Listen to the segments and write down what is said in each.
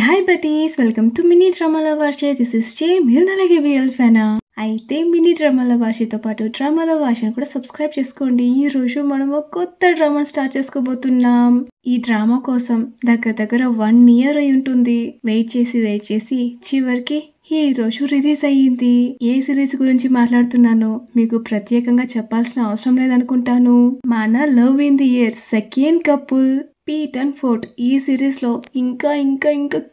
Hi buddies, welcome to mini డ్రామాల Varsha. This is J. మీరు అలాగే బిఎల్ ఫ్యానా అయితే మినీ డ్రామాల వర్షతో పాటు డ్రామాల వర్షను కూడా సబ్స్క్రైబ్ చేసుకోండి. ఈ రోజు మనము కొత్త డ్రామా స్టార్ట్ చేసుకోబోతున్నాం. ఈ డ్రామా కోసం దగ్గర 1 year అయి ఉంటుంది. వెయిట్ చేసి చివరికి ఈ రోజు రిలీజ్ అయ్యింది. ఏ సిరీస్ గురించి మాట్లాడుతున్నానో మీకు ప్రత్యేకంగా చెప్పాల్సిన అవసరం లేదనుకుంటాను. మన love in the air second couple Peat and Fort ఈ సిరీస్ లో ఇంకా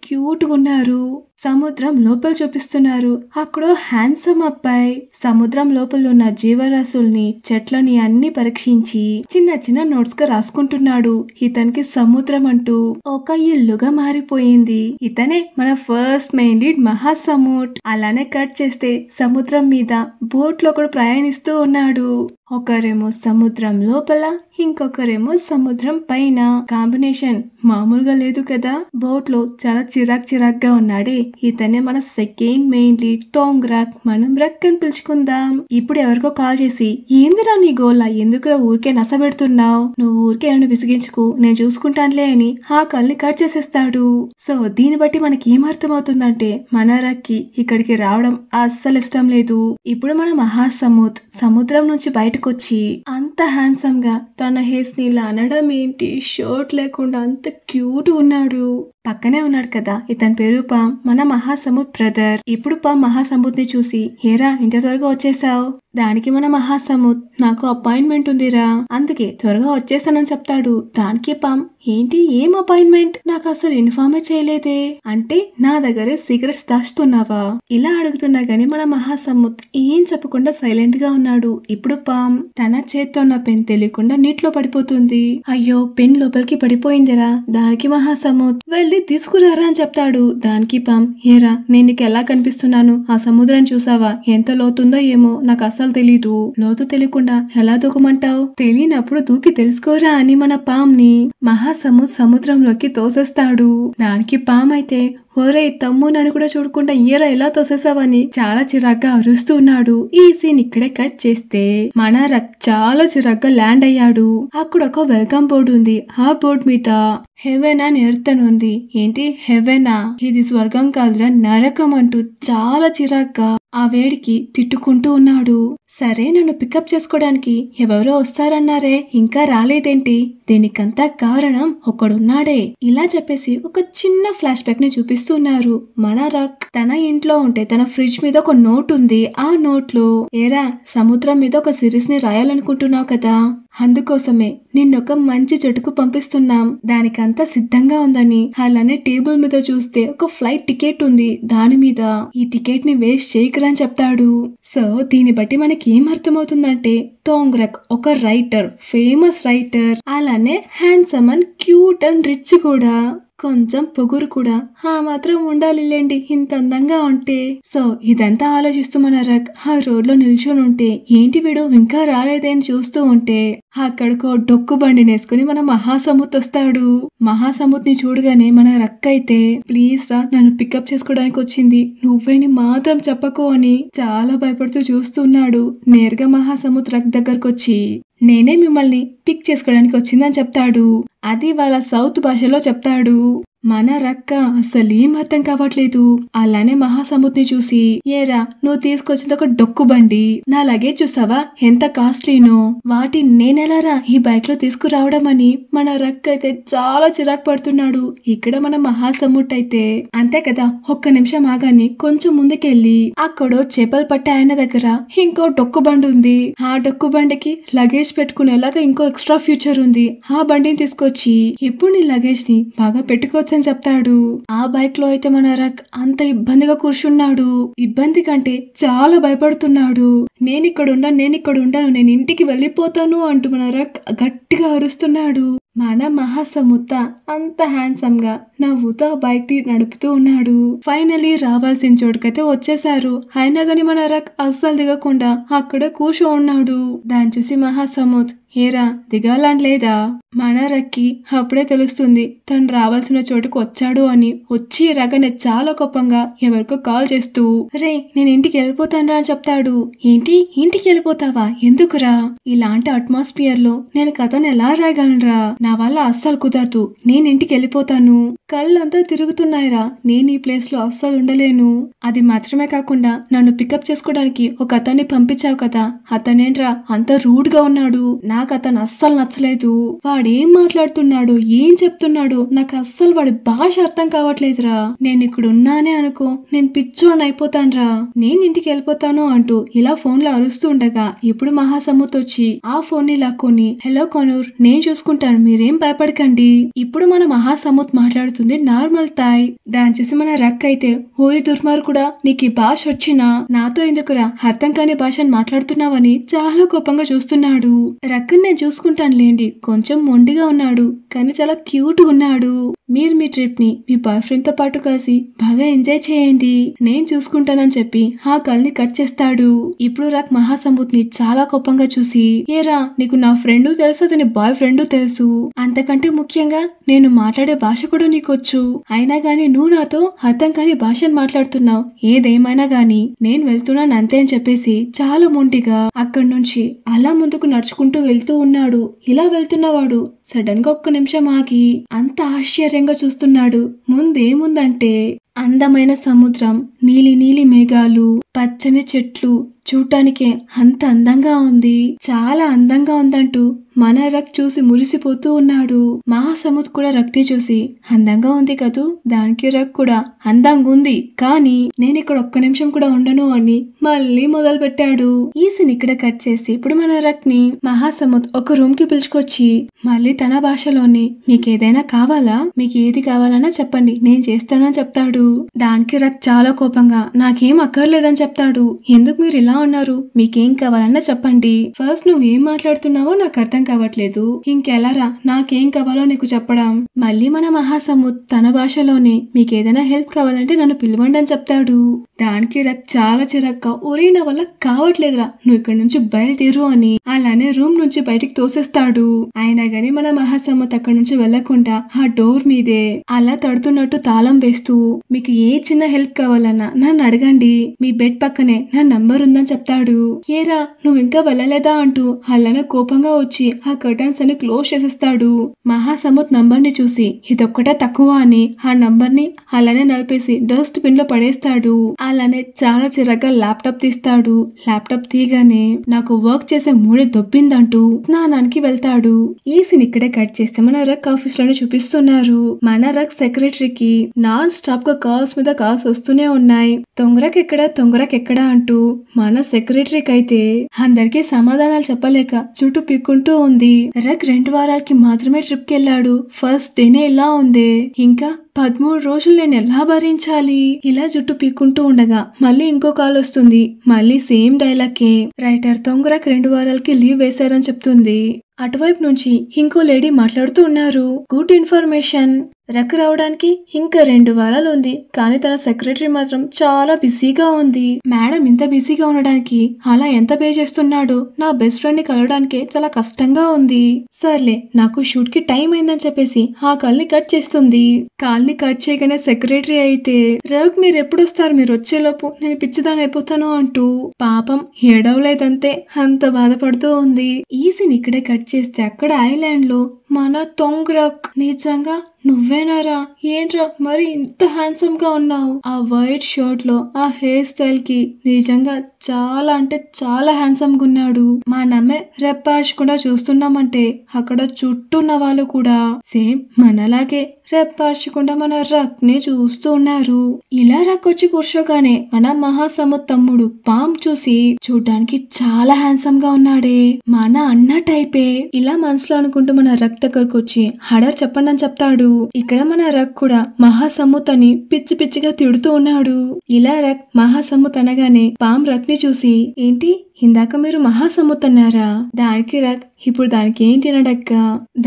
క్యూట్ గా ఉన్నారు. సముద్రం లోపల చూపిస్తున్నారు. అక్కడ హ్యాండ్సమ్ అబ్బాయి సముద్రం లోపల ఉన్న జీవరాశుల్ని, చెట్లని అన్ని పరీక్షించి చిన్న నోట్స్ గా రాసుకుంటున్నాడు. ఇతనికి సముద్రం అంటూ ఒక ఇల్లుగా మారిపోయింది. ఇతనే మన ఫస్ట్ మెయిన్ లీడ్ మహాసముద్ర. అలానే కట్ చేస్తే సముద్రం మీద బోట్ లో కూడా ప్రయాణిస్తూ ఉన్నాడు. ఒకరేమో సముద్రం లోపల, ఇంకొకరేమో సముద్రం పైన. కాంబినేషన్ మామూలుగా లేదు కదా. బోట్ లో చాలా చిరాక్ గా ఉన్నాడే ఇతనే మన సెకండ్ మెయిన్ లీడ్ తోంగ్రాక్. మనం రక్ అని పిలుచుకుందాం. ఇప్పుడు ఎవరికో కాల్ చేసి, ఏందిరా నీ గోలా, ఎందుకురా ఊరికే నసబెడుతున్నావు, నువ్వు ఊరికే నన్ను విసిగించుకు, నేను చూసుకుంటానులే అని ఆ కాల్ ని కట్ చేసేస్తాడు. సో దీన్ని బట్టి మనకి ఏం అర్థమవుతుందంటే మన రక్కి ఇక్కడికి రావడం అస్సలు ఇష్టం లేదు. ఇప్పుడు మన మహాసముద్ర సముద్రం నుంచి బయటకొచ్చి అంత హ్యాండ్సమ్ గా తన హెయిర్స్ ని ఇలా అనడం ఏంటి, షర్ట్ లేకుండా అంత క్యూట్ ఉన్నాడు. పక్కనే ఉన్నాడు కదా ఇతని పేరు పామ్, మన మహాసముద్ర బ్రదర్. ఇప్పుడు పామ్ మహాసముద్రని చూసి, ఏరా ఇంత త్వరగా వచ్చేసావు? దానికి మన మహాసముద్ర, నాకు అపాయింట్మెంట్ ఉందిరా, అందుకే త్వరగా వచ్చేసానని చెప్తాడు. దానికి పామ్, ఏంటి ఏం అపాయింట్మెంట్, నాకు అసలు ఇన్ఫార్మే చేయలేదే, అంటే నా దగ్గరే సీక్రెట్స్ దాస్తున్నావా? ఇలా అడుగుతున్నా గానీ మన మహాసముద్ర ఏం చెప్పకుండా సైలెంట్ గా ఉన్నాడు. ఇప్పుడు పామ్ తన చేత్తో ఉన్న పెన్ తెలియకుండా నీటిలో పడిపోతుంది. అయ్యో పెన్ లోపలికి పడిపోయిందిరా. దానికి మహాసముద్ర, వెళ్ళి తీసుకురారా అని చెప్తాడు. దానికి పామ్, ఏరా నేను నీకు ఎలా కనిపిస్తున్నాను, ఆ సముద్రం చూసావా, ఎంత లోతుందో ఏమో, నాకు అసలు తెలీదు, లోతు తెలియకుండా ఎలా దూకమంటావు, తెలియనప్పుడు దూకి తెలుసుకోరా అని మన పామ్ ని మహాసముద్ర సముద్రంలోకి తోసేస్తాడు. దానికి పామ్ అయితే, ఒరే తమ్ము నన్ను కూడా చూడకుండా ఏరా ఎలా తోసేసావని చాలా చిరాగ్గా అరుస్తూ ఉన్నాడు. ఈ సీన్ ఇక్కడే కట్ చేస్తే మన రక్ చాలా చిరాగ్గా ల్యాండ్ అయ్యాడు. అక్కడ ఒక వెల్కమ్ బోర్డు ఉంది. ఆ బోర్డు మీద హెవెన్ అని ఎర్త్ అని ఉంది. ఏంటి హెవెనా, ఇది స్వర్గం కాదురా నరకం అంటూ చాలా చిరాగ్గా ఆ వేడికి తిట్టుకుంటూ ఉన్నాడు. సరే నన్ను పికప్ చేసుకోవడానికి ఎవరో వస్తారన్నారే, ఇంకా రాలేదేంటి, దీనికంతా కారణం ఒకడున్నాడే. ఇలా చెప్పేసి ఒక చిన్న ఫ్లాష్ బ్యాక్ ని చూపిస్తున్నారు. మన రక్ తన ఇంట్లో ఉంటే తన ఫ్రిడ్జ్ మీద ఒక నోట్ ఉంది. ఆ నోట్ లో, ఏరా సముద్రం మీద ఒక సిరీస్ ని రాయాలనుకుంటున్నావు కదా, అందుకోసమే నిన్నొక మంచి చెట్టుకు పంపిస్తున్నాం, దానికంతా సిద్ధంగా ఉందని. అలానే టేబుల్ మీద చూస్తే ఒక ఫ్లైట్ టికెట్ ఉంది, దాని మీద ఈ టికెట్ ని వేస్ట్ చేయకరా అని చెప్తాడు. సో దీన్ని బట్టి మనకి ఏం అర్థమవుతుందంటే తోంగ్రక్ ఒక రైటర్, ఫేమస్ రైటర్, అలానే handsome and cute and rich కూడా, కొంచెం పొగురు కూడా ఆ మాత్రం ఉండాలిలేండి ఇంత అందంగా ఉంటే. సో ఇదంతా ఆలోచిస్తూ మన రక్ ఆ రోడ్ లో నిల్చొని ఉంటే, ఏంటి వీడు ఇంకా రాలేదే అని చూస్తూ ఉంటే అక్కడికో డొక్కు బండి నేసుకుని మన మహాసముద్ర వస్తాడు. మహాసముద్రని చూడగానే మన రక్ అయితే, ప్లీజ్ రా నన్ను పికప్ చేసుకోవడానికి వచ్చింది, నువ్వేని మాత్రం చెప్పకు అని చాలా భయపడుతూ చూస్తున్నాడు. నేరుగా మహాసముద్ర రక్ దగ్గరకు వచ్చి, నేనే మిమ్మల్ని పిక్ చేసుకోవడానికి వచ్చిందని చెప్తాడు. అది వాళ్ళ సౌత్ భాషలో చెప్తాడు. మన రక్క అసలు ఏం అర్థం కావట్లేదు. అలానే మహాసముద్రని చూసి, ఏరా నువ్వు తీసుకొచ్చింది ఒక డొక్కు బండి, నా లగేజ్ చూసావా ఎంత కాస్ట్లీనో, వాటి నేనెలారా ఈ బైక్ లో తీసుకురావడం అని మన రక్క అయితే చాలా చిరాకు పడుతున్నాడు. ఇక్కడ మన మహాసముద్ర అయితే, అంతే కదా ఒక్క నిమిషం ఆగాని కొంచెం ముందుకెళ్ళి అక్కడో చేపలు పట్టే ఆయన దగ్గర ఇంకో డొక్కు బండి ఉంది. ఆ డొక్కు బండికి లగేజ్ పెట్టుకునేలాగా ఇంకో ఎక్స్ట్రా ఫ్యూచర్ ఉంది. ఆ బండిని తీసుకొచ్చి ఇప్పుడు నీ లగేజ్ ని బాగా పెట్టుకోవచ్చు అని చెప్తాడు. ఆ బైక్ లో అయితే మన రక్ అంత ఇబ్బందిగా కూర్చున్నాడు. ఇబ్బంది కంటే చాలా భయపడుతున్నాడు. నేను ఇక్కడ ఉండను, నేను ఇంటికి వెళ్ళిపోతాను అంటూ మన రక్ గట్టిగా అరుస్తున్నాడు. మన మహాసముద్ర అంత హ్యాండ్సమ్ గా నవ్వుతూ ఆ బైక్ ని నడుపుతూ ఉన్నాడు. ఫైనలీ రావాల్సిన చోటుకైతే వచ్చేసారు. అయినా గాని మన రక్ అస్సలు దిగకుండా అక్కడే కూర్చో ఉన్నాడు. దాన్ని చూసి మహాసముద్ర, ఏరా దిగాలని లేదా? మన రక్కి అప్పుడే తెలుస్తుంది తను రావాల్సిన చోటుకు వచ్చాడు అని. వచ్చి రగనే చాలా కోపంగా ఎవరికో కాల్ చేస్తూ, రే నేను ఇంటికి వెళ్ళిపోతాను అని చెప్తాడు. ఏంటి ఇంటికి వెళ్ళిపోతావా, ఎందుకురా? ఇలాంటి అట్మాస్ఫియర్ లో నేను కథను ఎలా రాయగలనురా, నా వల్ల అస్సలు కుదరదు, నేను ఇంటికి వెళ్ళిపోతాను. కళ్ళంతా తిరుగుతున్నాయిరా. నేను ఈ ప్లేస్ లో అస్సలు ఉండలేను. అది మాత్రమే కాకుండా నన్ను పికప్ చేసుకోవడానికి ఒక అతన్ని పంపించావు కదా, అతనేంట్రా అంత రూడ్ గా ఉన్నాడు. నాకు అతను అస్సలు నచ్చలేదు. వాడేం మాట్లాడుతున్నాడు, ఏం చెప్తున్నాడు, నాకు అస్సలు వాడి భాష అర్థం కావట్లేదురా. నేను ఇక్కడ ఉన్నానే అనుకో, నేను పిచ్చోని అయిపోతానురా. నేను ఇంటికి వెళ్ళిపోతాను అంటూ ఇలా ఫోన్ లో అరుస్తూ ఉండగా ఇప్పుడు మహాసముత్ వచ్చి ఆ ఫోన్ ని లాక్కొని, హలో కొనూర్, నేను చూసుకుంటాను, మీరేం భయపడకండి. ఇప్పుడు మన మహాసముత్ మాట్లాడుతుంది నార్మల్ తాయ్. దాని చూసి మన రక్ అయితే, ఓరి దుర్మార్ కూడా, నీకు ఈ భాష వచ్చినా నాతో ఎందుకురా అర్థం కాని భాషను మాట్లాడుతున్నావని చాలా కోపంగా చూస్తున్నాడు. రక్ నేను చూసుకుంటాను లేండి, కొంచెం మొండిగా ఉన్నాడు కానీ చాలా క్యూట్ ఉన్నాడు. మీరు మీ ట్రిప్ ని మీ బాయ్ ఫ్రెండ్ తో పాటు కలిసి బాగా ఎంజాయ్ చేయండి, నేను చూసుకుంటానని చెప్పి ఆ కాల్ ని కట్ చేస్తాడు. ఇప్పుడు రక్ మహాసముత్ ని చాలా కోపంగా చూసి, ఏరా నీకు నా ఫ్రెండ్ తెలుసు, అతని బాయ్ ఫ్రెండ్ తెలుసు, అంతకంటే ముఖ్యంగా నేను మాట్లాడే భాష కూడా నీకొచ్చు, అయినా గాని నువ్వు నాతో అర్థం కాని భాషను మాట్లాడుతున్నావు, ఏదేమైనా గాని నేను వెళ్తున్నాను అంతే అని చెప్పేసి చాలా మొండిగా అక్కడి నుంచి అలా ముందుకు నడుచుకుంటూ వెళ్తూ ఉన్నాడు. ఇలా వెళ్తున్నవాడు సడన్ గా ఒక్క నిమిషం ఆగి అంత ఆశ్చర్యంగా చూస్తున్నాడు. ముందేముందంటే అందమైన సముద్రం, నీలి నీలి మేఘాలు, పచ్చని చెట్లు, చూడటానికే అంత అందంగా ఉంది, చాలా అందంగా ఉందంటూ మన రక్ చూసి మురిసిపోతూ ఉన్నాడు. మహాసముద్ర కూడా రక్ ని చూసి, అందంగా ఉంది కదూ, దానికి రక్ కూడా అందంగా ఉంది, కానీ నేను ఇక్కడ ఒక్క నిమిషం కూడా ఉండను అని మళ్ళీ మొదలు పెట్టాడు. ఈ సీన్ ఇక్కడ కట్ చేసి ఇప్పుడు మన రక్ ని మహాసముద్ర ఒక రూమ్ కి పిలుచుకొచ్చి మళ్ళీ తన భాషలోని, మీకేదైనా కావాలా, మీకు ఏది కావాలన్నా చెప్పండి, నేను చేస్తానని చెప్తాడు. దానికి రక్ చాలా కోపంగా, నాకేం అక్కర్లేదని చెప్తాడు. ఎందుకు మీరు ఇలా ఉన్నారు, మీకేం కావాలన్నా చెప్పండి, ఫస్ట్ నువ్వు ఏం మాట్లాడుతున్నావో నాకు అర్థం కావట్లేదు, ఇంకెలారా నాకేం కావాలో నీకు చెప్పడం. మళ్ళీ మన మహాసముద్ర తన భాషలోనే, మీకేదైనా హెల్ప్ కావాలంటే నన్ను పిలవండి అని చెప్తాడు. దానికి రక్ చాలా చిరక్గా, ఒరే నా వల్ల కావట్లేదురా, నువ్వు ఇక్కడ నుంచి బయలుదేరు అని అలానే రూమ్ నుంచి బయటికి తోసేస్తాడు. అయినా గాని మన మహాసముద్ర అక్కడి నుంచి వెళ్లకుండా ఆ డోర్ మీదే అలా తడుతున్నట్టు తాళం వేస్తూ, మీకు ఏ చిన్న హెల్ప్ కావాలన్నా నన్ను అడగండి, మీ బెడ్ పక్కనే నా నంబర్ ఉందని చెప్తాడు. ఏరా నువ్వు ఇంకా వెళ్ళలేదా అంటూ అలానే కోపంగా వచ్చి ఆ కర్టన్స్ అని క్లోజ్ చేసేస్తాడు. మహాసముద్ర నంబర్ ని చూసి ఇదొక్కటే తక్కువ అని ఆ నంబర్ ని అలానే నలిపేసి డస్ట్ బిన్ లో పడేస్తాడు. అలానే చాలా చిరగ్గా ల్యాప్టాప్ తీస్తాడు. ల్యాప్టాప్ తీయగానే నాకు వర్క్ చేసే మూడే దొబ్బిందంటూ స్నానానికి వెళ్తాడు. ఈ సీన్ ఇక్కడే కట్ చేస్తే మన రక్ ఆఫీస్ లోనే చూపిస్తున్నారు. మన రక్ సెక్రటరీకి నాన్ స్టాప్ గా కాల్స్ మీద కాల్స్ వస్తూనే ఉన్నాయి. తొంగరకెక్కడా అంటూ మన సెక్రటరీకి అయితే అందరికీ సమాధానాలు చెప్పలేక చుట్టూ పీక్కుంటూ ఉంది. రక్ 2 వారాలకి మాత్రమే ట్రిప్ కి వెళ్ళాడు. ఫస్ట్ డేనే ఇలా ఉంది, ఇంకా 13 రోజులు నేను ఎలా భరించాలి. ఇలా జుట్టు పీక్కుంటూ ఉండగా మళ్ళీ ఇంకో కాల్ వస్తుంది. మళ్ళీ సేమ్ డైలాగే. రైటర్ తొంగరక్ 2 వారాలకి లీవ్ వేశారని చెప్తుంది. అటువైపు నుంచి ఇంకో లేడీ మాట్లాడుతూ ఉన్నారు. గుడ్ ఇన్ఫర్మేషన్, రక్ రావడానికి ఇంకా 2 వారాలు ఉంది, కానీ తన సెక్రటరీ మాత్రం చాలా బిజీగా ఉంది. మేడం ఇంత బిజీగా ఉండడానికి అలా ఎంత పే చేస్తున్నాడో, నా బెస్ట్ ఫ్రెండ్ ని కలవడానికి చాలా కష్టంగా ఉంది. సర్లే నాకు షూట్ కి టైం అయిందని చెప్పేసి ఆ కాల్ ని కట్ చేస్తుంది. కాల్ ని కట్ చేయగానే సెక్రటరీ అయితే, రక్ మీరు ఎప్పుడు వస్తారు, మీరు వచ్చేలోపు నేను పిచ్చిదాని అయిపోతాను అంటూ పాపం ఏడవలేదంతే అంత బాధపడుతూ ఉంది. ఈ సీన్ ఇక్కడే కట్ చేస్తే అక్కడ ఐలాండ్ లో మన తొంగరక్, నిజంగా నువ్వేనారా, ఏంట్రా మరి ఇంత హ్యాండ్సమ్ గా ఉన్నావు, ఆ వైట్ షర్ట్ లో ఆ హెయిర్ స్టైల్ కి నిజంగా చాలా అంటే చాలా హ్యాండ్సమ్ గా ఉన్నాడు. మా నమ్మే రెప్పార్చకుండా చూస్తున్నామంటే అక్కడ చుట్టూ ఉన్న వాళ్ళు కూడా సేమ్ మనలాగే రెప్పార్చకుండా మన రక్ ని చూస్తూ ఉన్నారు. ఇలా రక్ వచ్చి కూర్చోగానే మన మహాసముద్ర తమ్ముడు పామ్ చూసి, చూడ్డానికి చాలా హ్యాండ్సమ్ గా ఉన్నాడే, మన అన్న టైపే. ఇలా మనసులో అనుకుంటూ మన రక్ దగ్గరకు వచ్చి హడర్ చెప్పండి అని చెప్తాడు. ఇక్కడ మన రక్ కూడా మహాసముద్ర అని పిచ్చి పిచ్చిగా తిడుతూ ఉన్నాడు. ఇలా రక్ మహాసముద్ర అనగానే పామ్ రక్ ని చూసి, ఏంటి ఇందాక మీరు మహాసముద్ర అన్నారా, దానికి రక్ ఇప్పుడు దానికి ఏంటి అనడక్క.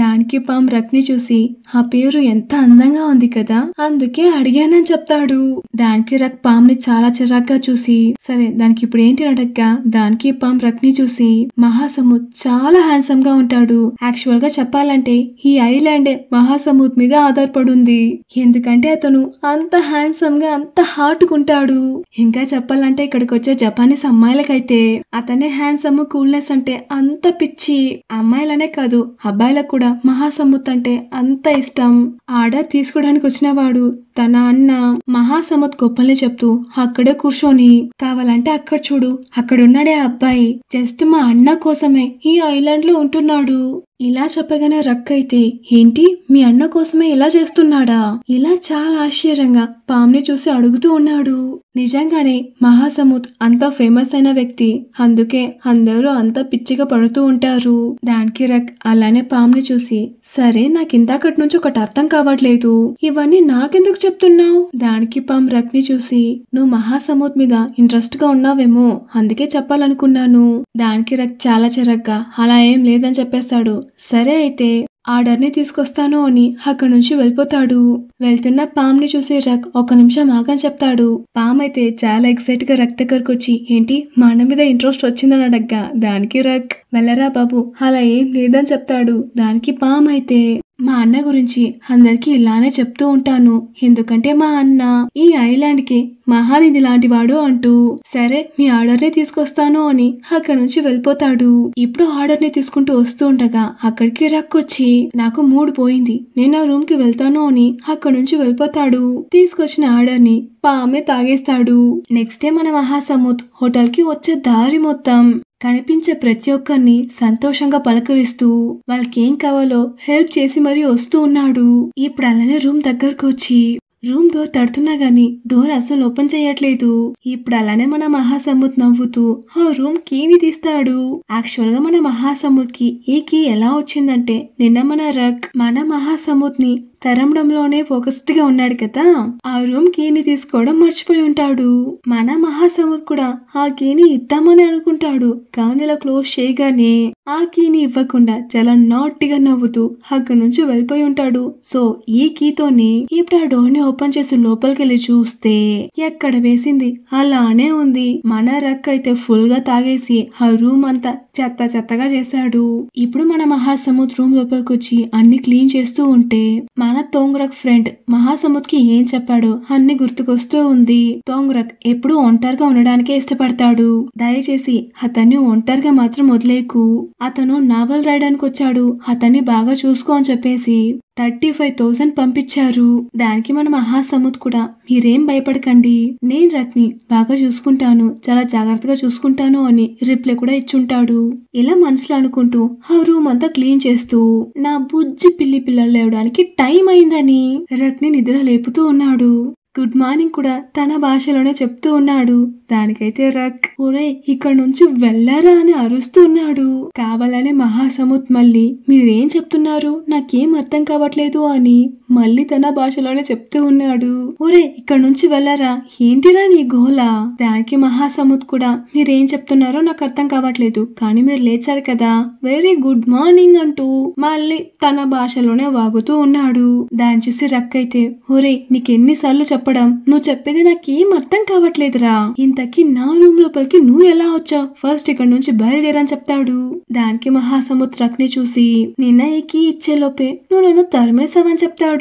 దానికి పామ్ రక్ ని చూసి, ఆ పేరు ఎంత అందంగా ఉంది కదా, అందుకే అడిగానని చెప్తాడు. దానికి రక్ పామ్ ని చాలా చిరాగ్గా చూసి, సరే దానికి ఇప్పుడు ఏంటి అనడక్క. దానికి పామ్ రక్ ని చూసి, మహాసముద్ర చాలా హ్యాండ్సమ్ గా ఉంటాడు, యాక్చువల్ గా చెప్పాలంటే ఈ ఐలాండే మహాసముద్ర మీద ఆధారపడుంది, ఎందుకంటే అతను అంత హ్యాండ్సమ్ గా అంత హాట్ గా ఉంటాడు. ఇంకా చెప్పాలంటే ఇక్కడికి వచ్చే జపానీస్ అమ్మాయిలకైతే అతనే హ్యాండ్సమ్ కూల్నెస్ అంటే అంత పిచ్చి. అమ్మాయిలనే కాదు అబ్బాయిలకు కూడా మహాసముత్ అంటే అంత ఇష్టం. ఆర్డర్ తీసుకోవడానికి వచ్చిన వాడు తన అన్న మహాసముత్ గొప్పల్ని చెప్తూ అక్కడే కూర్చొని, కావాలంటే అక్కడ చూడు, అక్కడున్నాడే అబ్బాయి జస్ట్ మా అన్న కోసమే ఈ ఐలాండ్ లో ఉంటున్నాడు. ఇలా చెప్పగానే రక్ అయితే, ఏంటి మీ అన్న కోసమే ఇలా చేస్తున్నాడా? ఇలా చాలా ఆశ్చర్యంగా పామ్ని చూసి అడుగుతూ ఉన్నాడు. నిజంగానే మహాసముత్ అంత ఫేమస్ అయిన వ్యక్తి, అందుకే అందరూ అంత పిచ్చిగా పడుతూ ఉంటారు. దానికి రక్ అలానే పామ్ని చూసి, సరే నాకిందాకటి నుంచి ఒకటి అర్థం కావట్లేదు, ఇవన్నీ నాకెందుకు చెప్తున్నావు? దానికి పామ్ రక్ ని చూసి, నువ్వు మహాసముత్ మీద ఇంట్రెస్ట్ గా ఉన్నావేమో అందుకే చెప్పాలనుకున్నాను. దానికి రక్ చాలా చిరగ్గా, అలా ఏం లేదని చెప్పేస్తాడు. సరే అయితే ఆర్డర్ ని తీసుకొస్తాను అని అక్కడి నుంచి వెళ్ళిపోతాడు. వెళ్తున్న పామ్ ని చూసి రక్ ఒక నిమిషం ఆగని చెప్తాడు. పామ్ అయితే చాలా ఎక్సైట్ గా రక్ దగ్గరకు వచ్చి, ఏంటి మా అన్న మీద ఇంట్రెస్ట్ వచ్చిందని అడగ్గా దానికి రక్, వెళ్ళరా బాబు అలా ఏం లేదని చెప్తాడు. దానికి పామ్ అయితే, మా అన్న గురించి అందరికి ఇలానే చెప్తూ ఉంటాను, ఎందుకంటే మా అన్న ఈ ఐలాండ్ కి మహానిధి లాంటి వాడు అంటూ. సరే మీ ఆర్డర్ ని తీసుకొస్తాను అని అక్కడి నుంచి వెళ్ళిపోతాడు. ఇప్పుడు ఆర్డర్ ని తీసుకుంటూ వస్తూ ఉండగా అక్కడికి రక్ వచ్చి, నాకు మూడ్ పోయింది, నేను ఆ రూమ్ కి వెళ్తాను అని అక్కడి నుంచి వెళ్ళిపోతాడు. తీసుకొచ్చిన ఆర్డర్ ని పామే తాగేస్తాడు. నెక్స్ట్ డే మన మహాసముత్ హోటల్ కి వచ్చే దారి మొత్తం కనిపించే ప్రతి ఒక్కరిని సంతోషంగా పలకరిస్తూ వాళ్ళకి ఏం కావాలో హెల్ప్ చేసి మరీ వస్తూ ఉన్నాడు. ఇప్పుడు అలానే రూమ్ దగ్గరకు వచ్చి రూమ్ డోర్ తడుతున్నా గానీ డోర్ అసలు ఓపెన్ చేయట్లేదు. ఇప్పుడు అలానే మన మహాసముత్ నవ్వుతూ ఆ రూమ్ కీని తీస్తాడు. యాక్చువల్ గా మన మహాసముత్ కి ఈ కీ ఎలా వచ్చిందంటే, నిన్న మన రక్ మన మహాసముత్ ని తరమడంలోనే ఫోకస్డ్ గా ఉన్నాడు కదా, ఆ రూమ్ కీని తీసుకోవడం మర్చిపోయి ఉంటాడు. మన మహాసముత్ కూడా ఆ కీని ఇద్దామని అనుకుంటాడు, కానీ ఇలా క్లోజ్ చేయగానే ఆ కీని ఇవ్వకుండా చాలా నాటిగా నవ్వుతూ అక్కడి నుంచి వెళ్ళిపోయి ఉంటాడు. సో ఈ కీతోనే ఇప్పుడు ఆ డోర్ ని ఓపెన్ చేసి లోపలికి వెళ్ళి చూస్తే ఎక్కడ వేసింది అలానే ఉంది. మన రక్ అయితే ఫుల్ గా తాగేసి ఆ రూమ్ అంతా చెత్త చెత్తగా చేశాడు. ఇప్పుడు మన మహాసముత్ రూమ్ లోపలికి వచ్చి అన్ని క్లీన్ చేస్తూ ఉంటే మన తోంగ్రక్ ఫ్రెండ్ మహాసముత్ కి ఏం చెప్పాడో అన్ని గుర్తుకొస్తూ ఉంది. తోంగ్రక్ ఎప్పుడు ఒంటరిగా ఉండడానికే ఇష్టపడతాడు, దయచేసి అతన్ని ఒంటరిగా మాత్రం వదిలేకు, అతను నావల్ రాయడానికి వచ్చాడు, అతన్ని బాగా చూసుకో అని చెప్పేసి 35,000 పంపించారు. దానికి మన మహాసముత్ కూడా, మీరేం భయపడకండి, నేను రక్ ని బాగా చూసుకుంటాను, చాలా జాగ్రత్తగా చూసుకుంటాను అని రిప్లై కూడా ఇచ్చుంటాడు. ఇలా మనసులో అనుకుంటూ ఆ రూమ్ అంతా క్లీన్ చేస్తూ నా బుజ్జి పిల్లి పిల్లలు లేవడానికి టైం అయిందని రక్ ని నిద్ర లేపుతూ ఉన్నాడు. గుడ్ మార్నింగ్ కూడా తన భాషలోనే చెప్తూ ఉన్నాడు. దానికైతే రక్, ఒరే ఇక్కడ నుంచి వెళ్ళరా అని అరుస్తూ ఉన్నాడు. కావాలనే మహాసముత్ మళ్ళీ, మీరేం చెప్తున్నారు నాకేం అర్థం కావట్లేదు అని మళ్ళీ తన భాషలోనే చెప్తూ ఉన్నాడు. ఒరే ఇక్కడ నుంచి వెళ్ళరా, ఏంటిరా నీ గోలా? దానికి మహాసముత్ కూడా, మీరేం చెప్తున్నారో నాకు అర్థం కావట్లేదు, కానీ మీరు లేచారు కదా, వెరీ గుడ్ మార్నింగ్ అంటూ మళ్ళీ తన భాషలోనే వాగుతూ ఉన్నాడు. దాన్ని చూసి రక్ అయితే, ఒరే నీకెన్నిసార్లు చెప్పడం, నువ్వు చెప్పేది నాకేం అర్థం కావట్లేదురా, ఇంతకీ నా రూమ్ లోపలికి నువ్వు ఎలా వచ్చావు, ఫస్ట్ ఇక్కడ నుంచి బయలుదేరని చెప్తాడు. దానికి మహాసముత్ రక్ ని చూసి, నిన్న ఈ కీ ఇచ్చే లోపే నువ్వు నన్ను తరిమేశావని చెప్తాడు.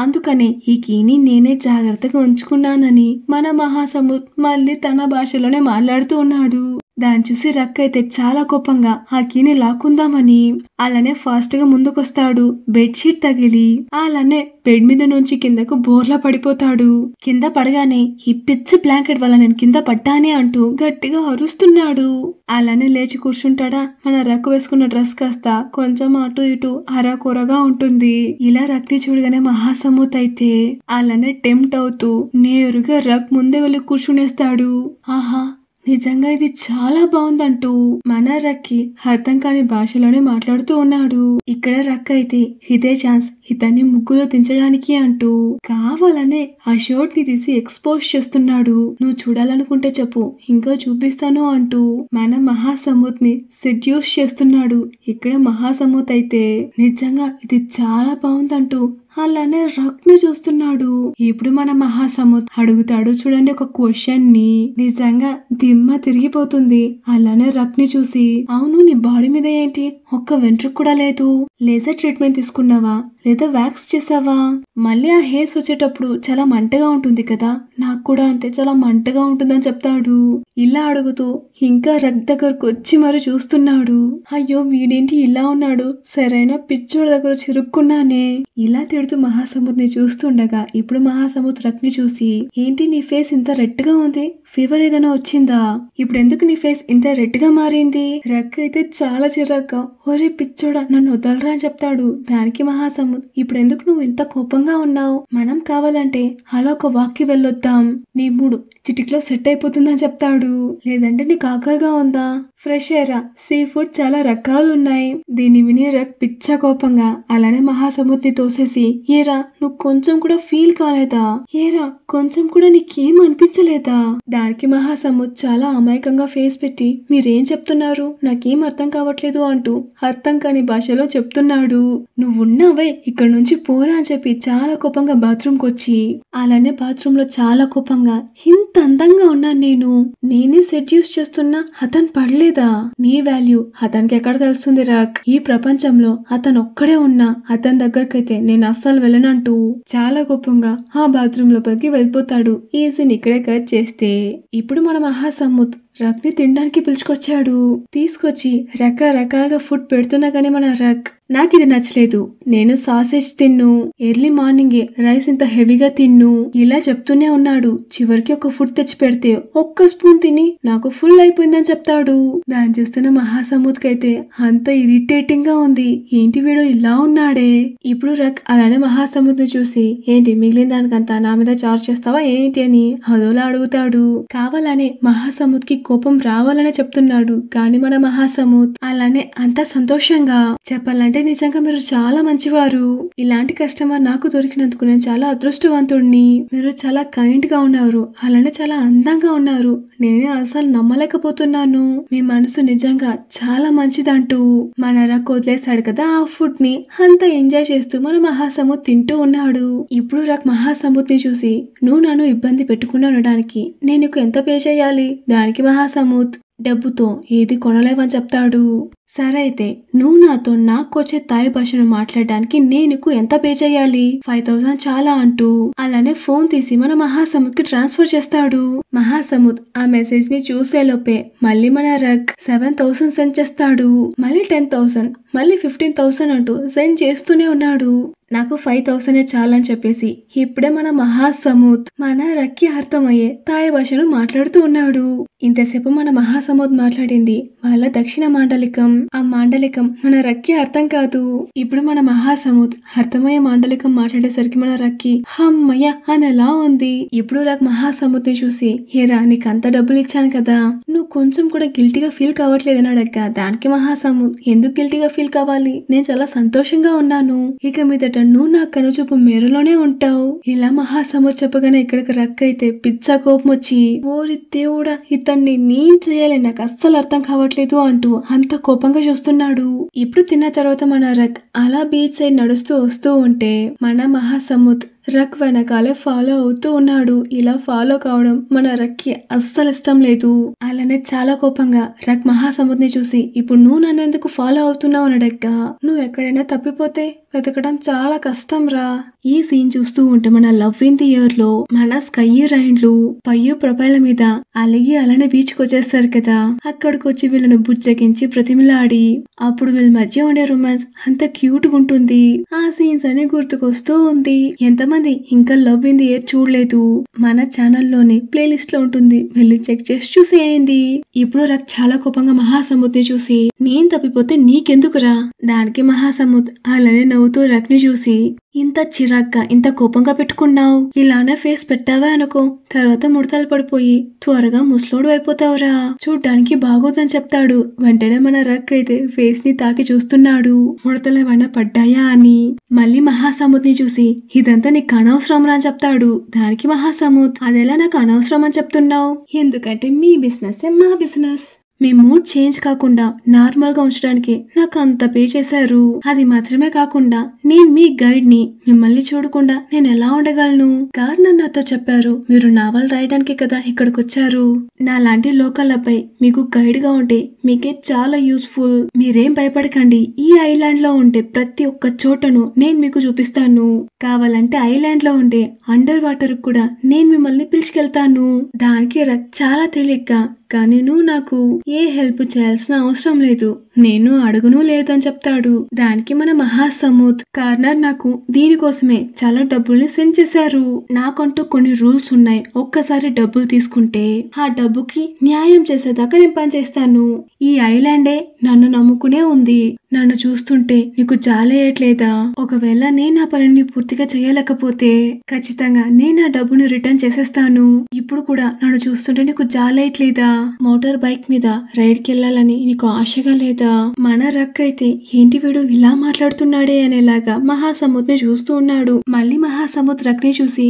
అందుకనే ఈ కీని నేనే జాగ్రత్తగా ఉంచుకున్నానని మన మహాసముత్ మళ్ళీ తన భాషలోనే మాట్లాడుతూ ఉన్నాడు. దాన్ని చూసి రక్ అయితే చాలా కోపంగా ఆ కీని లాక్కుందామని అలానే ఫాస్ట్ గా ముందుకొస్తాడు. బెడ్షీట్ తగిలి అలానే బెడ్ మీద నుంచి కిందకు బోర్లా పడిపోతాడు. కింద పడగానే ఈ పిచ్చి బ్లాంకెట్ వల్ల నేను కింద పడ్డానే అంటూ గట్టిగా అరుస్తున్నాడు. అలానే లేచి కూర్చుంటాడా. మన రక్ వేసుకున్న డ్రెస్ కాస్త కొంచెం అటు ఇటు అరాకొరగా ఉంటుంది. ఇలా రక్ ని చూడగానే మహాసముత్ అయితే అలానే టెంప్ట్ అవుతూ నేరుగా రక్ ముందే వెళ్ళి కూర్చునేస్తాడు. ఆహా, నిజంగా ఇది చాలా బాగుందంటూ మన రక్కి అర్థం కాని భాషలోనే మాట్లాడుతూ ఉన్నాడు. ఇక్కడ రక్ అయితే ఇదే ఛాన్స్ ఇతన్ని ముగ్గులో దించడానికి అంటూ కావాలనే ఆ షర్ట్ ని తీసి ఎక్స్పోజ్ చేస్తున్నాడు. నువ్వు చూడాలనుకుంటే చెప్పు, ఇంకా చూపిస్తాను అంటూ మన మహాసముత్ ని సెడ్యూస్ చేస్తున్నాడు. ఇక్కడ మహాసముత్ అయితే నిజంగా ఇది చాలా బాగుందంటూ అలానే రక్ ని చూస్తున్నాడు. ఇప్పుడు మన మహాసముత్ అడుగుతాడు చూడండి ఒక క్వశ్చన్ ని, నిజంగా దిమ్మ తిరిగిపోతుంది. అలానే రక్ ని చూసి, అవును నీ బాడీ మీద ఏంటి ఒక్క వెంట్రుక కూడా లేదు, లేజర్ ట్రీట్మెంట్ తీసుకున్నావా లేదా వ్యాక్స్ చేసావా? మళ్ళీ ఆ హెయిర్స్ వచ్చేటప్పుడు చాలా మంటగా ఉంటుంది కదా, నాకు కూడా అంతే చాలా మంటగా ఉంటుందని చెప్తాడు. ఇలా అడుగుతూ ఇంకా రక్ దగ్గరకు వచ్చి మరి చూస్తున్నాడు. అయ్యో వీడేంటి ఇలా ఉన్నాడు, సరైన పిచ్చోడి దగ్గర చిరుక్కున్నానే. ఇలా తిడుతూ మహాసముద్ని చూస్తుండగా ఇప్పుడు మహాసముద్ రక్ ని చూసి, ఏంటి నీ ఫేస్ ఇంత రెడ్ గా ఉంది, ఫీవర్ ఏదైనా వచ్చిందా? ఇప్పుడు ఎందుకు నీ ఫేస్ ఇంత రెడ్ గా మారింది? రక్ అయితే చాలా చిరాగ్గా, ఒరే పిచ్చోడా నన్ను వదలరా అని చెప్తాడు. దానికి మహాసముద్, ఇప్పుడు ఎందుకు నువ్వు ఇంత కోపంగా ఉన్నావు, మనం కావాలంటే అలా ఒక వాక్కి వెళ్ళొద్దాం, నీ మూడు చిటికలో సెట్ అయిపోతుందని చెప్తాడు. లేదంటే నీకు ఆకలిగా ఉందా, ఫ్రెష్ ఎయిరా, సీ ఫుడ్ చాలా రకాలు ఉన్నాయి. దీన్ని విని రక్ పిచ్చ కోపంగా అలానే మహాసముద్ని తోసేసి, ఏరా నువ్వు కొంచెం కూడా ఫీల్ కాలేదా, ఏరా కొంచెం కూడా నీకేం అనిపించలేదా? దానికి మహాసముద్ చాలా అమాయకంగా ఫేస్ పెట్టి, మీరేం చెప్తున్నారు, నాకేం అర్థం కావట్లేదు అంటూ అర్థం కాని భాషలో చెప్తున్నాడు. నువ్వున్నావే ఇక్కడ నుంచి పోరా అని చెప్పి చాలా కోపంగా బాత్రూమ్ కొచ్చి, అలానే బాత్రూమ్ లో చాలా కోపంగా, ఇంత అందంగా ఉన్నాను నేనే సెడ్యూస్ చేస్తున్నా అతను పడలేదా, నీ వాల్యూ అతనికి ఎక్కడ తెలుస్తుంది రాక్, ఈ ప్రపంచంలో అతను ఒక్కడే ఉన్నా అతని దగ్గరకైతే నేను అస్సలు వెళ్ళనంటూ చాలా కోపంగా ఆ బాత్రూమ్ లోపలికి వెళ్ళిపోతాడు. ఈ సీన్ ఇక్కడే కట్ చేస్తే ఇప్పుడు మన మహాసముద్ రక్ ని తినడానికి పిలుచుకొచ్చాడు. తీసుకొచ్చి రకరకాలుగా ఫుడ్ పెడుతున్నా గానీ మన రక్, నాకు ఇది నచ్చలేదు, నేను సాసేజ్ తిన్ను, ఎర్లీ మార్నింగే రైస్ ఇంత హెవీగా తిన్ను, ఇలా చెప్తూనే ఉన్నాడు. చివరికి ఒక ఫుడ్ తెచ్చి పెడితే ఒక్క స్పూన్ తిని నాకు ఫుల్ అయిపోయిందని చెప్తాడు. దాన్ని చూస్తున్న మహాసముద్ కైతే అంత ఇరిటేటింగ్ గా ఉంది, ఏంటి వీడు ఇలా ఉన్నాడే. ఇప్పుడు రక్ అలానే మహాసముద్ ని చూసి, ఏంటి మిగిలిన దానికంతా నా మీద చార్జ్ చేస్తావా ఏంటి అని అదోలా అడుగుతాడు. కావాలనే మహాసముద్ కి కోపం రావాలనే చెప్తున్నాడు. కానీ మన మహాసముద్ అలానే అంత సంతోషంగా, చెప్పాలంటే నిజంగా మీరు చాలా మంచివారు, ఇలాంటి కస్టమర్ నాకు దొరికినందుకు నేను చాలా అదృష్టవంతుడిని, మీరు చాలా కైండ్ గా ఉన్నారు, అలానే చాలా అందంగా ఉన్నారు, నేనే అసలు నమ్మలేకపోతున్నాను, మీ మనసు నిజంగా చాలా మంచిదంటూ మన రక్ వదిలేస్తాడు కదా ఆ ఫుడ్ ని అంత ఎంజాయ్ చేస్తూ మన మహాసముద్ తింటూ ఉన్నాడు. ఇప్పుడు రక్ మహాసముద్ ని చూసి, నువ్వు నన్ను ఇబ్బంది పెట్టుకుని ఉండడానికి నేను నీకు ఎంత పే చేయాలి? దానికి మహాసముద్, డబ్బుతో ఏది కొనలేవని చెప్తాడు. సరే అయితే నువ్వు నాతో నాకొచ్చే తాయి భాషను మాట్లాడడానికి నేను ఎంత పే చేయాలి? 5000 చాలా అంటూ అలానే ఫోన్ తీసి మన మహాసముద్ కి ట్రాన్స్ఫర్ చేస్తాడు. మహాసముద్ ఆ మెసేజ్ ని చూసేలోపే మళ్ళీ మన రక్ 7000 సెండ్ చేస్తాడు. మళ్ళీ 10,000, మళ్ళీ 15,000 అంటూ సెండ్ చేస్తూనే ఉన్నాడు. నాకు 5,000 చాలని చెప్పేసి ఇప్పుడే మన మహాసముద్ మన రక్కి అర్థమయ్యే తాయి భాషను మాట్లాడుతూ ఉన్నాడు. ఇంతసేపు మన మహాసముద్ మాట్లాడింది వాళ్ళ దక్షిణ మాండలికం, ఆ మాండలికం మన రక్కి అర్థం కాదు. ఇప్పుడు మన మహాసముద్ అర్థమయ్యే మాండలికం మాట్లాడేసరికి మన రక్కి హమ్మయ్య అనేలా ఉంది. ఇప్పుడు రక్ మహాసముద్ ని చూసి, ఏరా నీకు అంత డబ్బులు ఇచ్చాను కదా, నువ్వు కొంచెం కూడా గిల్టీగా ఫీల్ కావట్లేదని అడగ్గా దానికి మహాసముద్, ఎందుకు గిల్టీగా ఫీల్ కావాలి, నేను చాలా సంతోషంగా ఉన్నాను, ఇక మీదట నువ్వు నా కనుచూపు మేరలోనే ఉంటావు. ఇలా మహాసముద్ చెప్పగానే ఇక్కడికి రక్ అయితే పిచ్చ కోపం వచ్చి, ఓరి దేవుడా ఇతన్ని నేను చేయాలి, నాకు అస్సలు అర్థం కావట్లేదు అంటూ అంత కోపంగా చూస్తున్నాడు. ఇప్పుడు తిన్న తర్వాత మన రక్ అలా బీచ్ సైడ్ నడుస్తూ వస్తూ ఉంటే మన మహాసముద్ రక్ వెనకాలే ఫాలో అవుతూ ఉన్నాడు. ఇలా ఫాలో కావడం మన రక్కి అస్సలు ఇష్టం లేదు. అలానే చాలా కోపంగా రక్ మహాసముద్ ని చూసి, ఇప్పుడు నువ్వు నన్ను ఎందుకు ఫాలో అవుతున్నావు అని అడగ్గా, నువ్వు ఎక్కడైనా తప్పిపోతే వెతకడం చాలా కష్టం రా. ఈ సీన్ చూస్తూ ఉంటే మన లవ్ ఇన్ ది ఇయర్ లో మన స్కై రైన్లు పయ్యు ప్రొఫైల్ మీద అలిగి అలానే బీచ్ కి వచ్చేస్తారు కదా, అక్కడికి వచ్చి వీళ్ళను బుజ్జగించి ప్రతిమిలాడి అప్పుడు వీళ్ళ మధ్య ఉండే రొమాన్స్ అంత క్యూట్ గా ఉంటుంది. ఆ సీన్స్ అని గుర్తుకొస్తూ ఉంది. ఎంతమంది ఇంకా లవ్ ఇన్ ది ఇయర్ చూడలేదు మన ఛానల్లోని ప్లేలిస్ట్ లో ఉంటుంది, వెళ్ళి చెక్ చేసి చూసేయండి. ఇప్పుడు రక్ చాలా కోపంగా మహాసముద్ ని చూసి, నేను తప్పిపోతే నీకెందుకురా? దానికి మహాసముద్ అలానే నవ్వుతూ రక్ ని చూసి, ఇంత చిరాగ్గా ఇంత కోపంగా పెట్టుకున్నావు, ఇలానే ఫేస్ పెట్టావా అనుకో తర్వాత ముడతలు పడిపోయి త్వరగా ముసలోడు అయిపోతావురా, చూడ్డానికి బాగోదని చెప్తాడు. వెంటనే మన రక్ అయితే ఫేస్ ని తాకి చూస్తున్నాడు, ముడతలు ఏమైనా పడ్డాయా అని. మళ్ళీ మహాసముద్ ని చూసి, ఇదంతా నీకు అనవసరం రా అని చెప్తాడు. దానికి మహాసముద్, అదెలా నాకు అనవసరం అని చెప్తున్నావు, ఎందుకంటే మీ బిజినెస్ మా బిజినెస్, మీ మూడ్ చేంజ్ కాకుండా నార్మల్ గా ఉంచడానికి నాకు అంత పే చేశారు. అది మాత్రమే కాకుండా నేను మీ గైడ్ ని, మిమ్మల్ని చూడకుండా నేను ఎలా ఉండగలను? కారణం నాతో చెప్పారు, మీరు నావల్ రాయడానికి కదా ఇక్కడికి వచ్చారు. నా లాంటి లోకల్ అబ్బాయి మీకు గైడ్ గా ఉంటే మీకే చాలా యూస్ఫుల్. మీరేం భయపడకండి. ఈ ఐలాండ్ లో ఉంటే ప్రతి ఒక్క చోటను నేను మీకు చూపిస్తాను. కావాలంటే ఐలాండ్ లో ఉంటే అండర్ వాటర్ కూడా నేను మిమ్మల్ని పిలుచుకెళ్తాను. దానికి రక్ చాలా తేలిగ్గా, కానీ నువ్వు నాకు ఏ హెల్ప్ చేయాల్సిన అవసరం లేదు, నేను అడుగును లేదని చెప్తాడు. దానికి మన మహాసముద్, కార్నర్ నాకు దీనికోసమే చాలా డబ్బుల్ని సెండ్ చేశారు. నాకంటూ కొన్ని రూల్స్ ఉన్నాయి. ఒక్కసారి డబ్బులు తీసుకుంటే ఆ డబ్బుకి న్యాయం చేసేదాకా నేను పనిచేస్తాను. ఈ ఐలాండే నన్ను నమ్ముకునే ఉంది. నన్ను చూస్తుంటే నీకు జాలేయట్లేదా? ఒకవేళ నేను ఆ పనిని పూర్తిగా చేయలేకపోతే ఖచ్చితంగా నేను ఆ డబ్బును రిటర్న్ చేసేస్తాను. ఇప్పుడు కూడా నన్ను చూస్తుంటే నీకు జాలేయట్లేదా? మోటార్ బైక్ మీద రైడ్ కి వెళ్ళాలని నీకు ఆశగా లేదా? మన రక్ అయితే ఏంటి వీడు ఇలా మాట్లాడుతున్నాడే అనేలాగా మహాసముద్ ని చూస్తూ ఉన్నాడు. మళ్ళీ మహాసముద్ రక్ ని చూసి,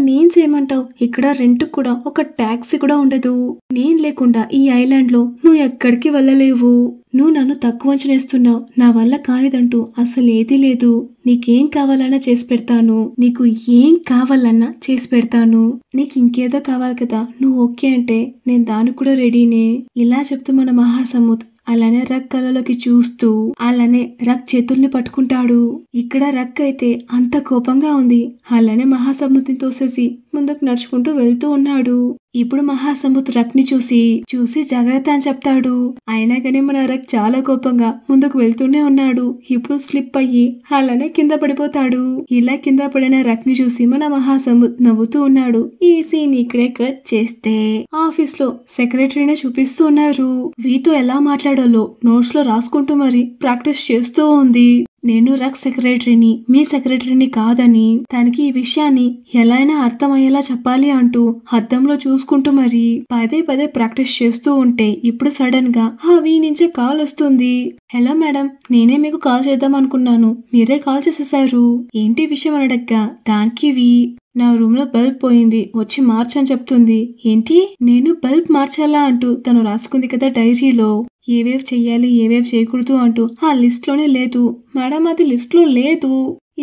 నేను చేయమంటావు? ఇక్కడ రెంట్ కూడా ఒక టాక్సీ కూడా ఉండదు. నేను లేకుండా ఈ ఐలాండ్ లో నువ్వు ఎక్కడికి వెళ్ళలేవు. నువ్వు నన్ను తక్కువ అంచనేస్తున్నావు. నా వల్ల కానిదంటూ అసలు ఏదీ లేదు. నీకేం కావాలన్నా చేసి పెడతాను. నీకు ఏం కావాలన్నా చేసి పెడతాను. నీకు ఇంకేదో కావాలి కదా, నువ్వు ఓకే అంటే నేను దానికి కూడా రెడీనే. ఇలా చెప్తూ మన మహాసముద్ అలానే రక్ కళ్ళలోకి చూస్తూ అలానే రక్ చేతుల్ని పట్టుకుంటాడు. ఇక్కడ రక్ అయితే అంత కోపంగా ఉంది. అలానే మహాసముద్ని తోసేసి ముందుకు నడుచుకుంటూ వెళ్తూ ఉన్నాడు. ఇప్పుడు మహాసముద్ రక్ ని చూసి జాగ్రత్త అని చెప్తాడు. అయినా కానీ మన రక్ చాలా కోపంగా ముందుకు వెళ్తూనే ఉన్నాడు. ఇప్పుడు స్లిప్ అయ్యి అలానే కింద పడిపోతాడు. ఇలా కింద పడిన రక్ ని చూసి మన మహాసముద్ నవ్వుతూ ఉన్నాడు. ఈ సీన్ ఇక్కడే కట్ చేస్తే ఆఫీస్ లో సెక్రటరీనే చూపిస్తూ ఉన్నారు. వీతో ఎలా మాట్లాడాలో నోట్స్ లో రాసుకుంటూ మరి ప్రాక్టీస్ చేస్తూ ఉంది. నేను రక్ సెక్రటరీని, మీ సెక్రటరీని కాదని, తనకి ఈ విషయాన్ని ఎలా అయినా అర్థమయ్యేలా చెప్పాలి అంటూ అద్దంలో చూసుకుంటూ మరి పదే ప్రాక్టీస్ చేస్తూ ఉంటే ఇప్పుడు సడన్ గా వీ నుంచే కాల్ వస్తుంది. హలో మేడం, నేనే మీకు కాల్ చేద్దాం అనుకున్నాను, మీరే కాల్ చేసేసారు. ఏంటి విషయం అని అడగ్గా దానికి నా రూమ్ లో బల్బ్ పోయింది, వచ్చి మార్చని చెప్తుంది. ఏంటి, నేను బల్బ్ మార్చాలా అంటూ తను రాసుకుంది కదా డైరీలో. ఏవేవ్ చెయ్యాలి ఏవేవ్ చేయకూడదు అంటూ ఆ లిస్ట్ లోనే లేదు. మేడం అది లిస్ట్ లో లేదు.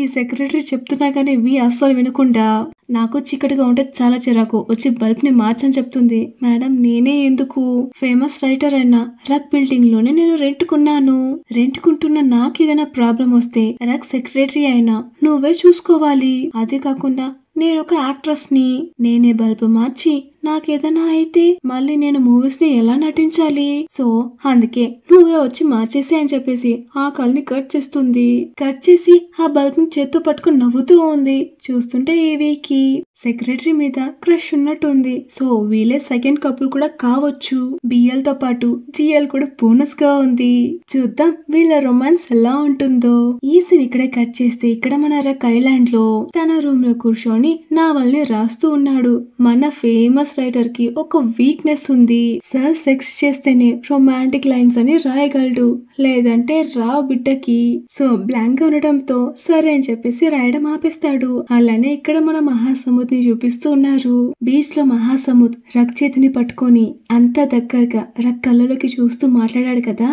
ఈ సెక్రటరీ చెప్తున్నా కానీ అస్సలు వినకుండా నాకు చీకటిగా ఉంటే చాలా చిరాకు, వచ్చి బల్బ్ ని మార్చని చెప్తుంది. మేడం నేనే ఎందుకు, ఫేమస్ రైటర్ అయిన రక్ బిల్డింగ్ లోనే నేను రెంట్కుంటున్న నాకు ఏదైనా ప్రాబ్లం వస్తే రక్ సెక్రటరీ అయినా నువ్వే చూసుకోవాలి. అదే కాకుండా నేను ఒక యాక్ట్రెస్ ని, నేనే బల్బ్ మార్చి నాకేదైనా అయితే మళ్ళీ నేను మూవీస్ ని ఎలా నటించాలి? సో అందుకే నువ్వే వచ్చి మార్చేసి అని చెప్పేసి ఆ కాల్ ని కట్ చేస్తుంది. కట్ చేసి ఆ బల్బ్ ని చేత్తో పట్టుకుని నవ్వుతూ ఉంది. చూస్తుంటే ఈవీకి సెక్రటరీ మీద క్రష్ ఉన్నట్టుంది. సో వీళ్ళే సెకండ్ కపుల్ కూడా కావచ్చు. బిఎల్ తో పాటు జిఎల్ కూడా బోనస్ గా ఉంది. చూద్దాం వీళ్ళ రొమాన్స్ ఎలా ఉంటుందో. ఈ సీన్ ఇక్కడే కట్ చేస్తే ఇక్కడ మన రక్ ఐలాండ్ లో తన రూమ్ లో కూర్చొని నావల్ని రాస్తూ ఉన్నాడు. మన ఫేమస్ రైటర్ కి ఒక వీక్నెస్ ఉంది. సార్ సెక్స్ చేస్తేనే రొమాంటిక్ లైన్స్ అని రాయగలడు, లేదంటే రావు బిడ్డకి. సో బ్లాంక్ గా ఉండటంతో సరే అని చెప్పేసి రాయడం ఆపేస్తాడు. అలానే ఇక్కడ మన మహాసముద్ ని చూపిస్తూ ఉన్నారు. బీచ్ లో మహాసముద్ రక్ చేతిని పట్టుకొని అంత దగ్గరగా రక్ కళ్ళలోకి చూస్తూ మాట్లాడాడు కదా,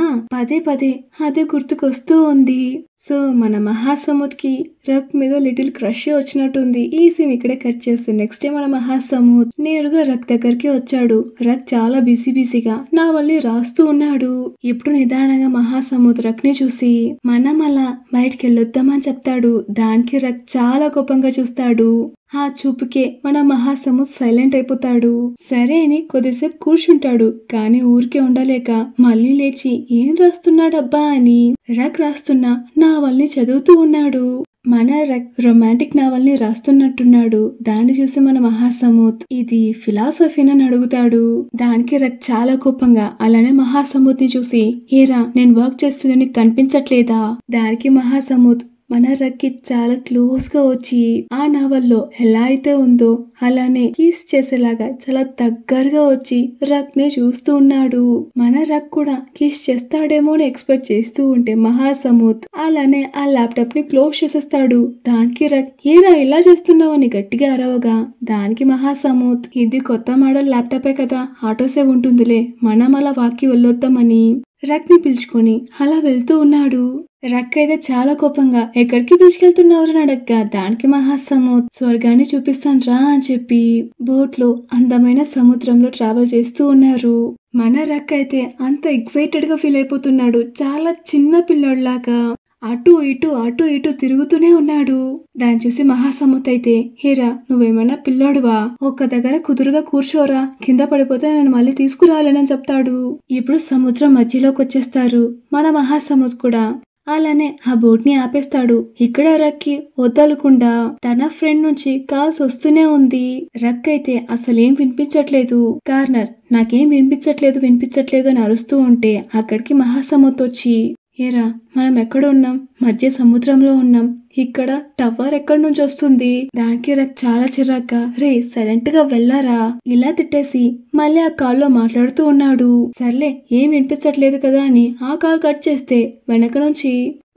పదే అదే గుర్తుకొస్తూ ఉంది. సో మన మహాసముద్ కి రక్ మీద లిటిల్ క్రష్ వచ్చినట్టుంది. ఈ సీన్ ఇక్కడే కట్ చేస్తే నెక్స్ట్ డే మన మహాసముద్ నేరుగా రక్ దగ్గరికి వచ్చాడు. రక్ చాలా బిజీగా నా వల్లి రాస్తూ ఉన్నాడు. ఇప్పుడు నిదానంగా మహాసముద్ రక్ ని చూసి మనం అలా బయటికి వెళ్ళొద్దామని చెప్తాడు. దానికి రక్ చాలా కోపంగా చూస్తాడు. ఆ చూపుకే మన మహాసముద్ సైలెంట్ అయిపోతాడు. సరే అని కొద్దిసేపు కూర్చుంటాడు. కానీ ఊరికే ఉండలేక మళ్ళీ లేచి ఏం రాస్తున్నాడబ్బా అని రక్ రాస్తున్న నావల్ని చదువుతూ ఉన్నాడు. మన రక్ రొమాంటిక్ నావల్ని రాస్తున్నట్టున్నాడు. దాన్ని చూసి మన మహాసముద్ ఇది ఫిలాసఫీనని అడుగుతాడు. దానికి రక్ చాలా కోపంగా అలానే మహాసముద్ ని చూసి, ఏరా నేను వర్క్ చేస్తుందని కనిపించట్లేదా? దానికి మహాసముద్ మన రక్కి చాలా క్లోజ్ గా వచ్చి ఆ నావల్లో ఎలా అయితే ఉందో అలానే కిస్ చేసేలాగా చాలా దగ్గరగా వచ్చి రక్ ని చూస్తూ ఉన్నాడు. మన రక్ కూడా కిస్ చేస్తాడేమో అని ఎక్స్పెక్ట్ చేస్తూ ఉంటే మహాసముద్ అలానే ఆ ల్యాప్టాప్ ని క్లోజ్ చేసేస్తాడు. దానికి రక్ ఏరా ఇలా చేస్తున్నావు అని గట్టిగా అరవగా దానికి మహాసముద్ ఇది కొత్త మోడల్ ల్యాప్టాపే కదా, ఆటో సేవ్ ఉంటుందిలే, మనం అలా వాకి వెళ్ళొద్దామని రక్ ని పిలుచుకొని అలా వెళ్తూ ఉన్నాడు. రక్ అయితే చాలా కోపంగా ఎక్కడికి పిలుచుకెళ్తున్నావు అడగ్గా దానికి మహాసముద్ స్వర్గాన్ని చూపిస్తాను రా అని చెప్పి బోట్ లో అందమైన సముద్రంలో ట్రావెల్ చేస్తూ ఉన్నారు. మన రక్ అయితే అంత ఎక్సైటెడ్ గా ఫీల్ అయిపోతున్నాడు, చాలా చిన్న పిల్లోడ్లాగా అటు ఇటు తిరుగుతూనే ఉన్నాడు. దాన్ని చూసి మహాసముద్ అయితే హేరా నువ్వేమన్నా పిల్లోడువా, ఒక్క దగ్గర కుదురుగా కూర్చోరా, కింద పడిపోతే నేను మళ్ళీ తీసుకురాలేనని చెప్తాడు. ఇప్పుడు సముద్రం మధ్యలోకి వచ్చేస్తారు. మన మహాసముద్ కూడా అలానే ఆ బోట్ ని ఆపేస్తాడు. ఇక్కడ రక్కి వద్దలకుండా తన ఫ్రెండ్ నుంచి కాల్స్ వస్తూనే ఉంది. రక్ అయితే అసలేం వినిపించట్లేదు. కార్నర్ నాకేం వినిపించట్లేదు అని అరుస్తూ ఉంటే అక్కడికి మహాసముద్ వచ్చి ఏరా మనం ఎక్కడ ఉన్నాం, మధ్య సముద్రంలో ఉన్నాం, ఇక్కడ టవర్ ఎక్కడి నుంచి వస్తుంది. దానికి రక్ చాలా చిరాగ్గా రే సైలెంట్ గా వెళ్ళారా ఇలా తిట్టేసి మళ్ళీ ఆ కాల్లో మాట్లాడుతూ ఉన్నాడు. సర్లే ఏం వినిపించట్లేదు కదా అని ఆ కాల్ కట్ చేస్తే వెనక నుంచి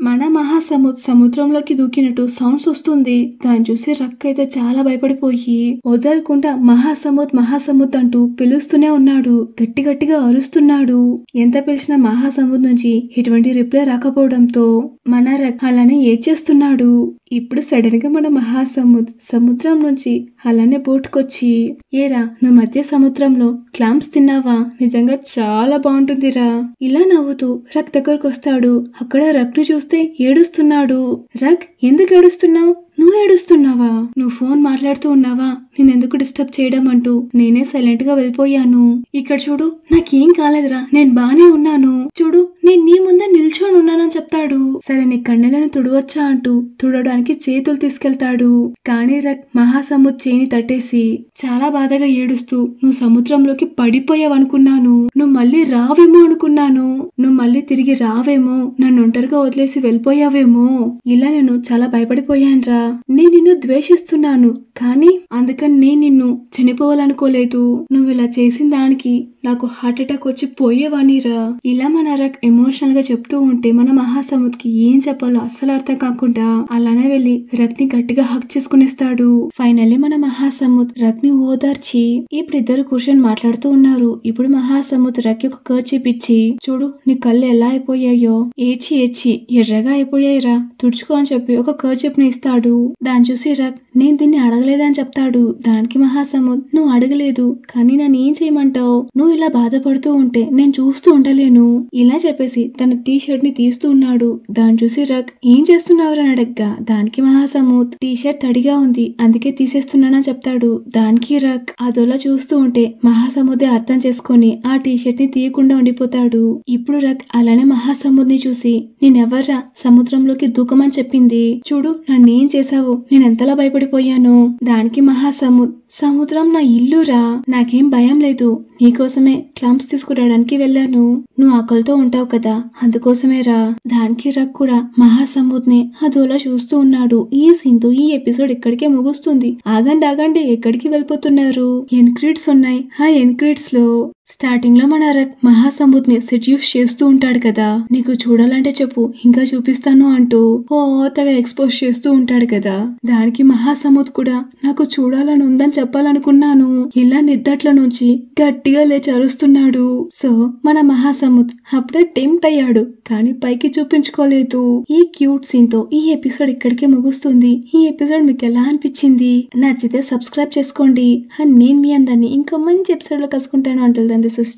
మన మహాసముద్ సముద్రంలోకి దూకినట్టు సౌండ్స్ వస్తుంది. దాన్ని చూసి రక్ అయితే చాలా భయపడిపోయి వదలకుండా మహాసముద్ అంటూ పిలుస్తూనే ఉన్నాడు. గట్టిగా అరుస్తున్నాడు. ఎంత పిలిచినా మహాసముద్ నుంచి ఎటువంటి రిప్లై రాకపోవడంతో మన రక్ అలానే ఏడ్చేస్తున్నాడు. ఇప్పుడు సడన్ గా మన మహాసముద్ సముద్రం నుంచి అలానే బోట్కొచ్చి ఏరా నువ్వు మధ్య సముద్రంలో క్లాంప్స్ తిన్నావా, నిజంగా చాలా బాగుంటుందిరా ఇలా నవ్వుతూ రక్ దగ్గరకు వస్తాడు. అక్కడ రక్ ను చూస్తే ఏడుస్తున్నాడు. రక్ ఎందుకు ఏడుస్తున్నావు, నువ్వు ఏడుస్తున్నావా, నువ్వు ఫోన్ మాట్లాడుతూ ఉన్నావా, నేనెందుకు డిస్టర్బ్ చేయడం అంటూ నేనే సైలెంట్ గా వెళ్ళిపోయాను. ఇక్కడ చూడు నాకేం కాలేదురా, నేను బానే ఉన్నాను, చూడు నేను నీ ముందే నిల్చొని ఉన్నానని చెప్తాడు. సరే నీ కన్నెలను తుడవచ్చా అంటూ తుడవడానికి చేతులు తీసుకెళ్తాడు. కానీ రక్ మహాసముద్ చేయిని తట్టేసి చాలా బాధగా ఏడుస్తూ నువ్వు సముద్రంలోకి పడిపోయావనుకున్నాను, నువ్వు మళ్ళీ రావేమో అనుకున్నాను, నువ్వు మళ్ళీ తిరిగి రావేమో, నన్ను ఒంటరిగా వదిలేసి వెళ్ళిపోయావేమో, ఇలా నేను చాలా భయపడిపోయానురా, నేను నిన్ను ద్వేషిస్తున్నాను కానీ అందుకని నేను నిన్ను చనిపోవాలనుకోలేదు, నువ్వు ఇలా చేసిన దానికి నాకు హార్ట్ అటాక్ వచ్చి పోయేవానిరా. ఇలా మన రక్ ఎమోషనల్ గా చెప్తూ ఉంటే మన మహాసముద్ కి ఏం చెప్పాలో అస్సలు అర్థం కాకుండా అలానే వెళ్లి రక్ ని గట్టిగా హక్ చేసుకునేస్తాడు. ఫైనల్లీ మన మహాసముద్ రక్ ని ఓదార్చి ఇప్పుడు ఇద్దరు కూర్చొని మాట్లాడుతూ ఉన్నారు. ఇప్పుడు మహాసముద్ రక్ ఒక కర్చీప్ ఇచ్చి చూడు నీ కళ్ళు ఎలా అయిపోయాయో, ఏడ్చి ఎర్రగా అయిపోయాయిరా, తుడుచుకో అని చెప్పి ఒక కర్చీప్ ని ఇస్తాడు. దాన్ని చూసి రక్ నేను దీన్ని అడగలేదని చెప్తాడు. దానికి మహాసముద్ నువ్వు అడగలేదు కానీ నన్ను ఏం చేయమంటావు, నువ్వు ఇలా బాధపడుతూ ఉంటే నేను చూస్తూ ఉండలేను ఇలా చెప్పేసి తన టీ షర్ట్ ని తీస్తూ ఉన్నాడు. దాన్ని చూసి రక్ ఏం చేస్తున్నావురని అడగ్గా దానికి మహాసముద్ టీ షర్ట్ తడిగా ఉంది అందుకే తీసేస్తున్నానని చెప్తాడు. దానికి రక్ అదోలా చూస్తూ ఉంటే మహాసముద్రే అర్థం చేసుకొని ఆ టీ షర్ట్ ని తీయకుండా ఉండిపోతాడు. ఇప్పుడు రక్ అలానే మహాసముద్ ని చూసి నేనెవర్రా సముద్రంలోకి దూకమని చెప్పింది, చూడు నన్నేం చేశావు, నేనెంతలా భయపడిపోయాను. దానికి మహాసముద్ సముద్రం నా ఇల్లురా, నాకేం భయం లేదు, నీకోసమే క్లాంప్స్ తీసుకురావడానికి వెళ్ళాను, నువ్వు ఆకలితో ఉంటావు కదా అందుకోసమే రా. దానికి రక్ కూడా మహాసముద్ ని అదోలా చూస్తూ ఉన్నాడు. ఈ సీన్ తో ఈ ఎపిసోడ్ ఇక్కడికే ముగుస్తుంది. ఆగండి ఎక్కడికి వెళ్ళిపోతున్నారు, ఎన్క్రిడ్స్ ఉన్నాయి. ఆ ఎన్క్రిడ్స్ లో స్టార్టింగ్ లో మన రక్ మహాసముద్ ని సెడ్యూస్ చేస్తూ ఉంటాడు కదా, నీకు చూడాలంటే చెప్పు ఇంకా చూపిస్తాను అంటూ ఓతగా ఎక్స్పోజ్ చేస్తూ ఉంటాడు కదా. దానికి మహాసముద్ కూడా నాకు చూడాలని ఉందని చెప్పాలనుకున్నాను, ఇలా నిద్దట్ల నుంచి గట్టిగా లేచి అరుస్తున్నాడు. సో మన మహాసముద్ అప్పుడే టెంప్ట్ అయ్యాడు కానీ పైకి చూపించుకోలేదు. ఈ క్యూట్ సీన్ తో ఈ ఎపిసోడ్ ఇక్కడికే ముగుస్తుంది. ఈ ఎపిసోడ్ మీకు ఎలా అనిపించింది, నచ్చితే సబ్స్క్రైబ్ చేసుకోండి. అండ్ నేను మీ అందరినీ ఇంకో మంచి ఎపిసోడ్ లో కలుసుకుంటాను. Until then this is